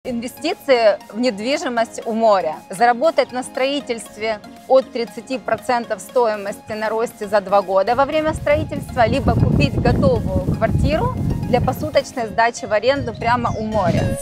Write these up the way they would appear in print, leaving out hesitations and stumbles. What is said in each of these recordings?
Инвестиции в недвижимость у моря. Заработать на строительстве от 30% стоимости на росте за 2 года во время строительства, либо купить готовую квартиру для посуточной сдачи в аренду прямо у моря.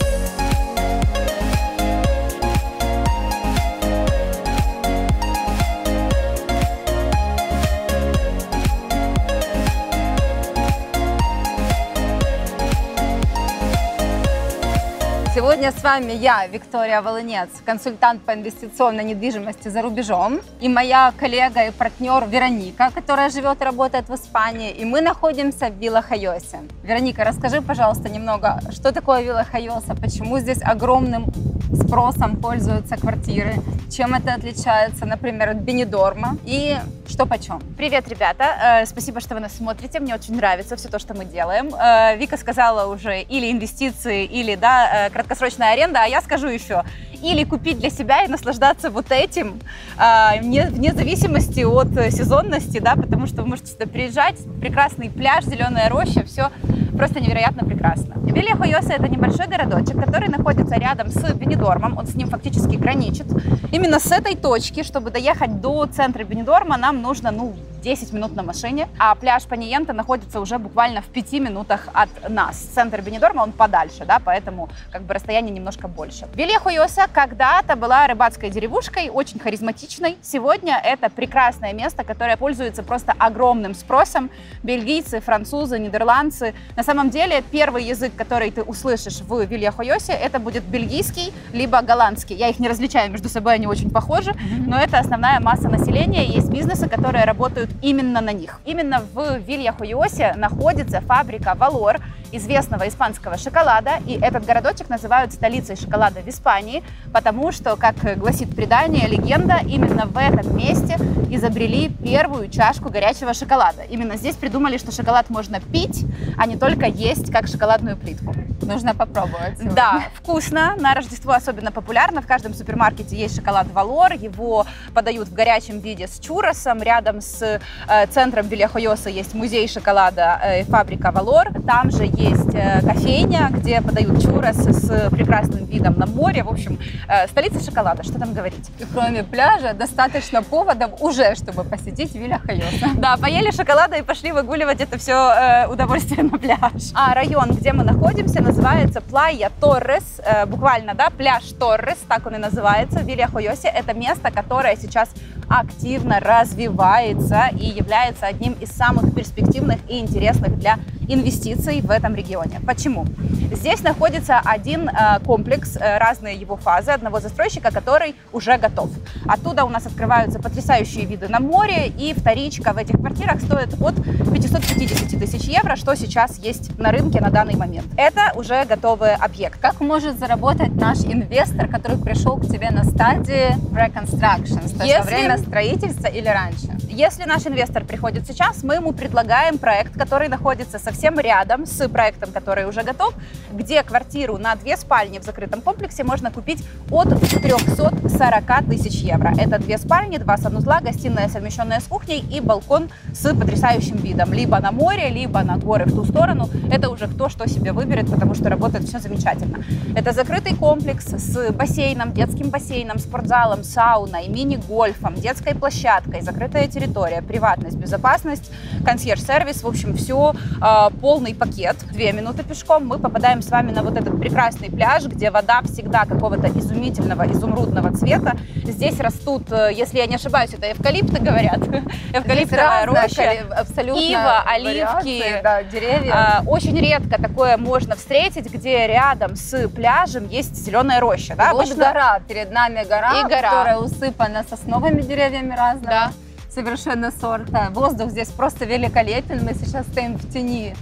Сегодня с вами я, Виктория Волынец, консультант по инвестиционной недвижимости за рубежом, и моя коллега и партнер Вероника, которая живет и работает в Испании, и мы находимся в Вилла Хайосе. Вероника, расскажи, пожалуйста, немного, что такое Вилла Хайоса, почему здесь огромным спросом пользуются квартиры, чем это отличается, например, от Бенидорма, и что почем. Привет, ребята! Спасибо, что вы нас смотрите. Мне очень нравится все то, что мы делаем. Вика сказала уже или инвестиции, или краткосрочная аренда, а я скажу еще или купить для себя и наслаждаться вот этим, вне зависимости от сезонности, да, потому что вы можете сюда приезжать, прекрасный пляж, зеленая роща, все просто невероятно прекрасно. Вилла Хайоса — это небольшой городочек, который находится рядом с Бенидормом, он с ним фактически граничит. Именно с этой точки, чтобы доехать до центра Бенидорма, нам нужно, 10 минут на машине, а пляж Паниенте находится уже буквально в 5 минутах от нас. Центр Бенидорма, он подальше, да, поэтому расстояние немножко больше. Вилла Хайоса когда-то была рыбацкой деревушкой, очень харизматичной. Сегодня это прекрасное место, которое пользуется просто огромным спросом. Бельгийцы, французы, нидерландцы. На самом деле, первый язык, который ты услышишь в Вилле Хайосе, это будет бельгийский, либо голландский. Я их не различаю между собой, они очень похожи, но это основная масса населения. Есть бизнесы, которые работают именно на них. Именно в Вилле Хайосе находится фабрика Valor, известного испанского шоколада, и этот городочек называют столицей шоколада в Испании, потому что, как гласит предание, легенда, именно в этом месте изобрели первую чашку горячего шоколада. Именно здесь придумали, что шоколад можно пить, а не только есть, как шоколадную плитку. Нужно попробовать сегодня. Да, вкусно. На Рождество особенно популярно. В каждом супермаркете есть шоколад Valor. Его подают в горячем виде с чурросом. Рядом с центром Вилла Хайоса есть музей шоколада, фабрика Valor. Там же есть кофейня, где подают чуррос с прекрасным видом на море. В общем, столица шоколада, что там говорить. И кроме пляжа достаточно поводов уже, чтобы посетить Вилла Хайоса. Да, поели шоколада и пошли выгуливать это все удовольствие на пляж. А район, где мы находимся, называется Плайя Торрес, буквально, да, пляж Торрес, так он и называется в Вилле Хайосе. Это место, которое сейчас активно развивается и является одним из самых перспективных и интересных для инвестиций в этом регионе. Почему? Здесь находится один комплекс, разные его фазы одного застройщика, который уже готов. Оттуда у нас открываются потрясающие виды на море, и вторичка в этих квартирах стоит от 550 тысяч евро, что сейчас есть на рынке на данный момент. Это уже готовый объект. Как может заработать наш инвестор, который пришел к тебе на стадии reconstruction, то есть во время строительства или раньше? Если наш инвестор приходит сейчас, мы ему предлагаем проект, который находится совсем рядом с проектом, который уже готов, где квартиру на 2 спальни в закрытом комплексе можно купить от 340 тысяч евро. Это 2 спальни, 2 санузла, гостиная, совмещенная с кухней, и балкон с потрясающим видом. Либо на море, либо на горы в ту сторону. Это уже кто что себе выберет, потому что работает все замечательно. Это закрытый комплекс с бассейном, детским бассейном, спортзалом, сауной, мини-гольфом, детской площадкой, закрытая территория, приватность, безопасность, консьерж-сервис. В общем, все полный пакет. 2 минуты пешком мы попадаем с вами на вот этот прекрасный пляж, где вода всегда какого-то изумительного изумрудного цвета. Здесь растут, если я не ошибаюсь, это эвкалипты, говорят. Эвкалиптовая роща, абсолютно ива, оливки, да, деревья. Очень редко такое можно встретить, где рядом с пляжем есть зеленая роща. Да? Вот гора, перед нами гора, и гора, которая усыпана сосновыми деревьями разного. Да. Совершенно сорта. Воздух здесь просто великолепен. Мы сейчас стоим в тени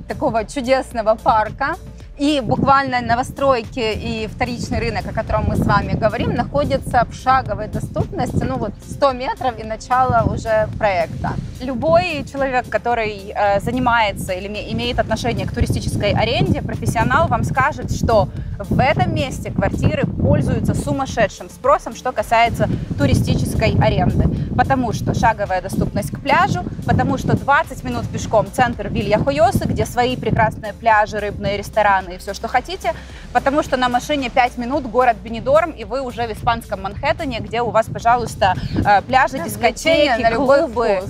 такого чудесного парка. И буквально новостройки и вторичный рынок, о котором мы с вами говорим, находятся в шаговой доступности, 100 метров и начало уже проекта. Любой человек, который занимается или имеет отношение к туристической аренде, профессионал, вам скажет, что в этом месте квартиры пользуются сумасшедшим спросом, что касается туристической аренды. Потому что шаговая доступность к пляжу, потому что 20 минут пешком центр Вилья-Хойосы, где свои прекрасные пляжи, рыбные рестораны и все, что хотите, потому что на машине 5 минут город Бенидорм, и вы уже в испанском Манхэттене, где у вас, пожалуйста, пляжи, дискотеки, клубы,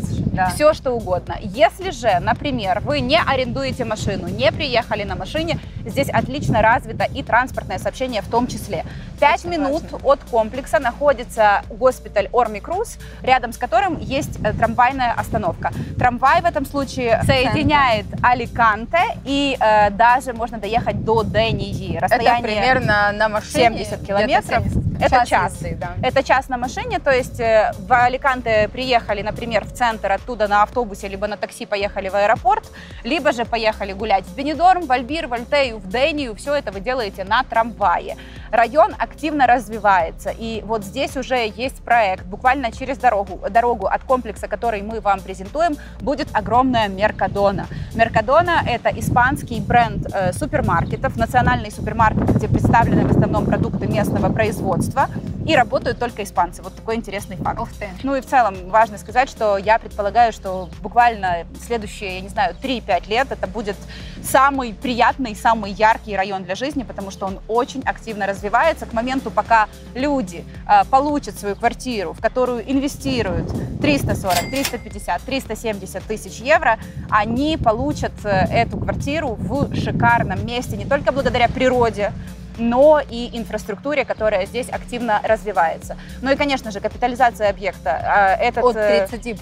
все что угодно. Если же, например, вы не арендуете машину, не приехали на машине, здесь отлично развито и транспортное сообщение в том числе. 5 минут от комплекса находится госпиталь Орми Круз, рядом с которым есть трамвайная остановка. Трамвай в этом случае соединяет Аликанте, и даже можно доехать до Дении. Расстояние это примерно на машине 70 километров. Это час. Да. Это час на машине, то есть в Аликанте приехали, например, в центр, оттуда на автобусе, либо на такси поехали в аэропорт, либо же поехали гулять в Бенидорм, в Альбир, в Альтею, в Дению. Все это вы делаете на трамвае. Район активно развивается, и вот здесь уже есть проект. Буквально через дорогу от комплекса, который мы вам презентуем, будет огромная Меркадона. Меркадона – это испанский бренд супермаркетов, национальный супермаркет, где представлены в основном продукты местного производства, и работают только испанцы. Вот такой интересный факт. Ух ты. Ну и в целом важно сказать, что я предполагаю, что буквально следующие, я не знаю, 3-5 лет это будет самый приятный, самый яркий район для жизни, потому что он очень активно развивается. К моменту, пока люди получат свою квартиру, в которую инвестируют 340, 350, 370 тысяч евро, они получат эту квартиру в шикарном месте, не только благодаря природе, но и инфраструктуре, которая здесь активно развивается. Ну и, конечно же, капитализация объекта. От 30%.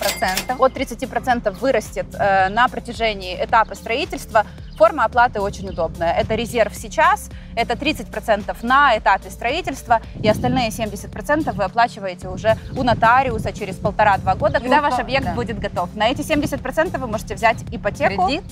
От 30% вырастет на протяжении этапа строительства. Форма оплаты очень удобная. Это резерв сейчас, это 30% на этапе строительства, и остальные 70% вы оплачиваете уже у нотариуса через 1,5-2 года, когда ваш объект будет готов. На эти 70% вы можете взять ипотеку. Кредит?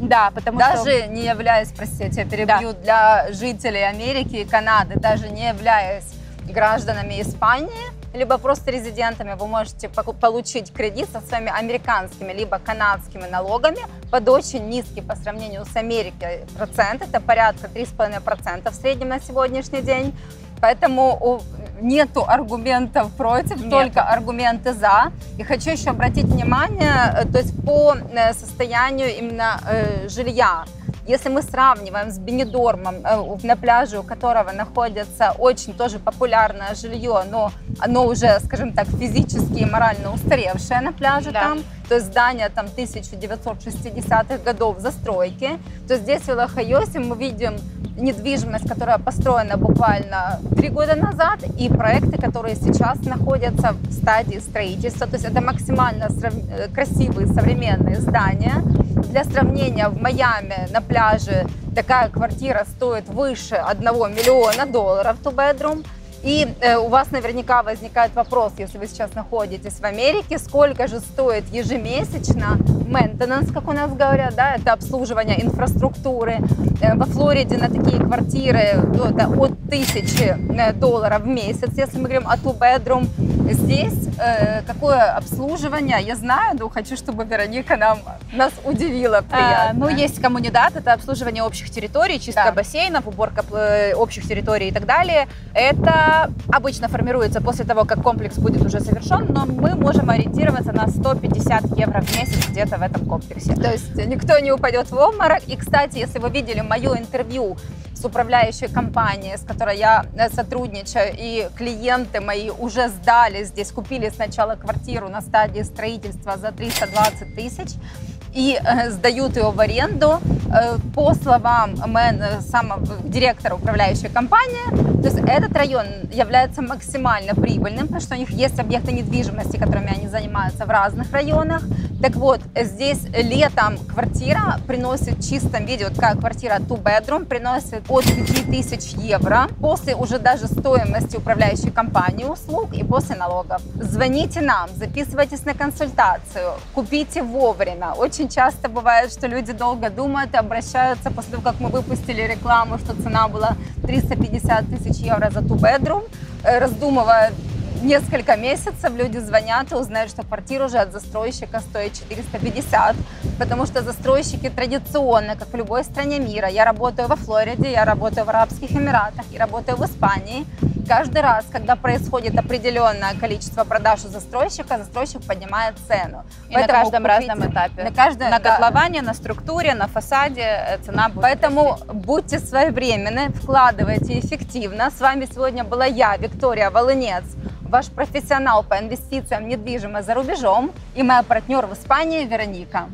Да, потому даже что... Даже не являясь, простите, я тебя перебью, да, для жителей Америки и Канады, даже не являясь гражданами Испании, либо просто резидентами, вы можете получить кредит со своими американскими либо канадскими налогами под очень низкий по сравнению с Америкой процент, это порядка 3,5% в среднем на сегодняшний день. Поэтому нету аргументов против, только аргументы за. И хочу еще обратить внимание, то есть по состоянию именно жилья. Если мы сравниваем с Бенидормом, на пляже у которого находится очень тоже популярное жилье, но оно уже, скажем так, физически и морально устаревшее на пляже там, то есть здание там 1960-х годов застройки, то здесь в Вилья-Хойосе мы видим недвижимость, которая построена буквально 3 года назад, и проекты, которые сейчас находятся в стадии строительства. То есть это максимально красивые современные здания. Для сравнения, в Майами на пляже такая квартира стоит выше $1 миллиона, two bedroom. И у вас наверняка возникает вопрос, если вы сейчас находитесь в Америке, сколько же стоит ежемесячно maintenance, как у нас говорят, да, это обслуживание инфраструктуры. Во Флориде на такие квартиры это от $1000 в месяц, если мы говорим о two bedroom. Здесь какое обслуживание, я знаю, но хочу, чтобы Вероника нас удивила приятно. Ну, есть коммунидат, это обслуживание общих территорий, чистка бассейнов, уборка общих территорий и так далее. Это обычно формируется после того, как комплекс будет уже завершен, но мы можем ориентироваться на 150 евро в месяц где-то в этом комплексе. То есть никто не упадет в обморок. И, кстати, если вы видели мое интервью с управляющей компанией, с которой я сотрудничаю, и клиенты мои уже сдали здесь, купили сначала квартиру на стадии строительства за 320 тысяч и сдают ее в аренду. По словам самого директора управляющей компании, то есть этот район является максимально прибыльным, потому что у них есть объекты недвижимости, которыми они занимаются в разных районах. Так вот, здесь летом квартира приносит в чистом виде, вот такая квартира two bedroom приносит от 5000 евро, после уже даже стоимости управляющей компании услуг и после налогов. Звоните нам, записывайтесь на консультацию, купите вовремя. Очень часто бывает, что люди долго думают и обращаются после того, как мы выпустили рекламу, что цена была 350 тысяч евро за two bedroom, раздумывая несколько месяцев, люди звонят и узнают, что квартира уже от застройщика стоит 450. потому что застройщики традиционно, как в любой стране мира, я работаю во Флориде, я работаю в Арабских Эмиратах и работаю в Испании. Каждый раз, когда происходит определенное количество продаж у застройщика, застройщик поднимает цену. И на каждом разном этапе. На котловане, на структуре, на фасаде цена будет. Поэтому будьте своевременны, вкладывайте эффективно. С вами сегодня была я, Виктория Волынец, ваш профессионал по инвестициям в недвижимость за рубежом, и моя партнер в Испании Вероника.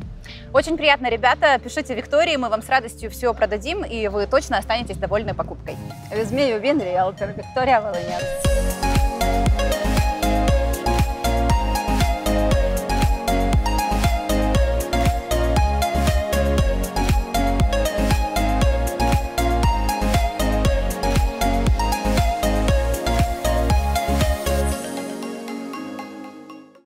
Очень приятно, ребята. Пишите Виктории, мы вам с радостью все продадим, и вы точно останетесь довольны покупкой. With me, you've been realtor Виктория Волынец.